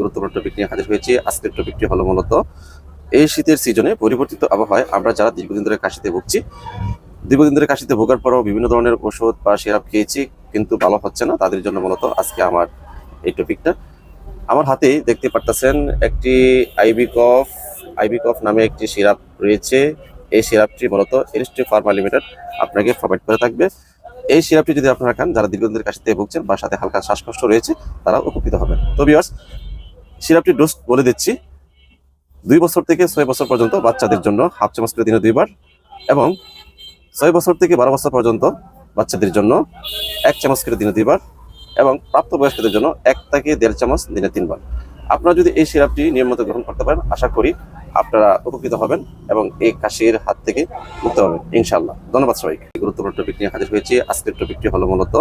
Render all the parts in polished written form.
গুরুত্বপূর্ণ টপিক নিয়ে হাজির হয়েছি। আজকের টপিকটি হলো মূলত এই শীতের সিজনে পরিবর্তিত আবহাওয়ায় আমরা যারা দীর্ঘদিন ধরে কাশিতে ভুগছি, দীর্ঘদিন ধরে কাশিতে ভোগার পরও বিভিন্ন ধরনের ওষুধ বা সিরাপ খেয়েছি কিন্তু ভালো হচ্ছে না, তাদের জন্য মূলত আজকে আমার এই টপিকটা। আমার হাতেই দেখতে পারতেছেন একটি আইবি কফ নামে একটি সিরাপ রয়েছে। এই সিরাপটি মূলত এরিস্ট্রি ফার্মা লিমিটেড আপনাকে প্রোভাইড করে থাকবে। এই সিরাপটি যদি আপনারা খান, যারা দীর্ঘদিন ধরে কাশিতে ভুগছেন বা সাথে হালকা শ্বাসকষ্ট রয়েছে, তারা উপকৃত হবেন। তো ভিউয়ার্স, সিরাপটির ডোজ বলে দিচ্ছি। 2 বছর থেকে 6 বছর পর্যন্ত বাচ্চাদের জন্য হাফ চামচ করে দিনে 2 বার, এবং 6 বছর থেকে 12 বছর পর্যন্ত বাচ্চাদের জন্য 1 চামচ করে দিনে 2 বার, এবং প্রাপ্তবয়স্কদের জন্য 1 থেকে 1.5 চামচ দিনে 3 বার। আপনারা যদি এই সিরাপটি নিয়মিত গ্রহণ করতে পারেন, আশা করি আপনারা উপকৃত হবেন এবং এই কাশির হাত থেকে মুক্ত হবেন ইনশাআল্লাহ। ধন্যবাদ সবাইকে। গুরুত্বপূর্ণ টপিক নিয়ে হাজির হয়েছি। আজকের টপিকটি হলো মূলত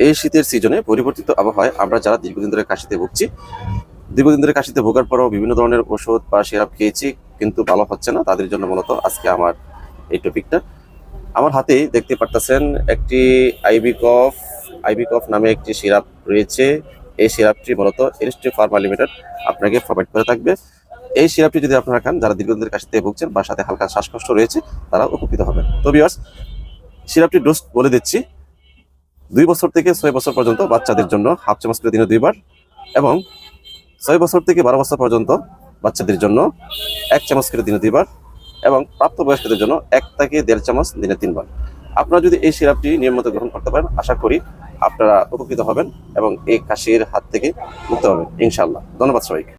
এই শীতের সিজনে পরিবর্তিত আবহাওয়ায় আমরা যারা দীর্ঘদিন ধরে কাশিতে ভুগছি, দীর্ঘদিন ধরে কাশিতে ভোগার পরও বিভিন্ন ধরনের ওষুধ বা সিরাপ খেয়েছি কিন্তু ভালো হচ্ছে না, তাদের জন্য মূলত আজকে আমার এই টপিকটা। আমার হাতেই দেখতে পারতেছেন একটি আইবি কফ নামে একটি সিরাপ রয়েছে। এই সিরাপটি মূলত এরিস্ট্রি ফার্মা লিমিটেড আপনাকে প্রোভাইড করে থাকবে। এই সিরাপটি যদি আপনারা খান, যারা দীর্ঘদিন ধরে কাশিতে ভুগছেন বা সাথে হালকা শ্বাসকষ্ট রয়েছে, তারা উপকৃত হবেন। তো ভিউয়ার্স, সিরাপটির ডোজ বলে দিচ্ছি। 2 বছর থেকে 6 বছর পর্যন্ত বাচ্চাদের জন্য হাফ চামচ করে দিনে 2 বার, এবং 6 বছর থেকে 12 বছর পর্যন্ত বাচ্চাদের জন্য 1 চামচ করে দিনে 2 বার, এবং প্রাপ্তবয়স্কদের জন্য 1 থেকে 1.5 চামচ দিনে 3 বার। আপনারা যদি এই সিরাপটি নিয়মিত গ্রহণ করতে পারেন, আশা করি আপনারা উপকৃত হবেন এবং এই কাশির হাত থেকে মুক্ত হবেন ইনশাআল্লাহ। ধন্যবাদ সবাইকে।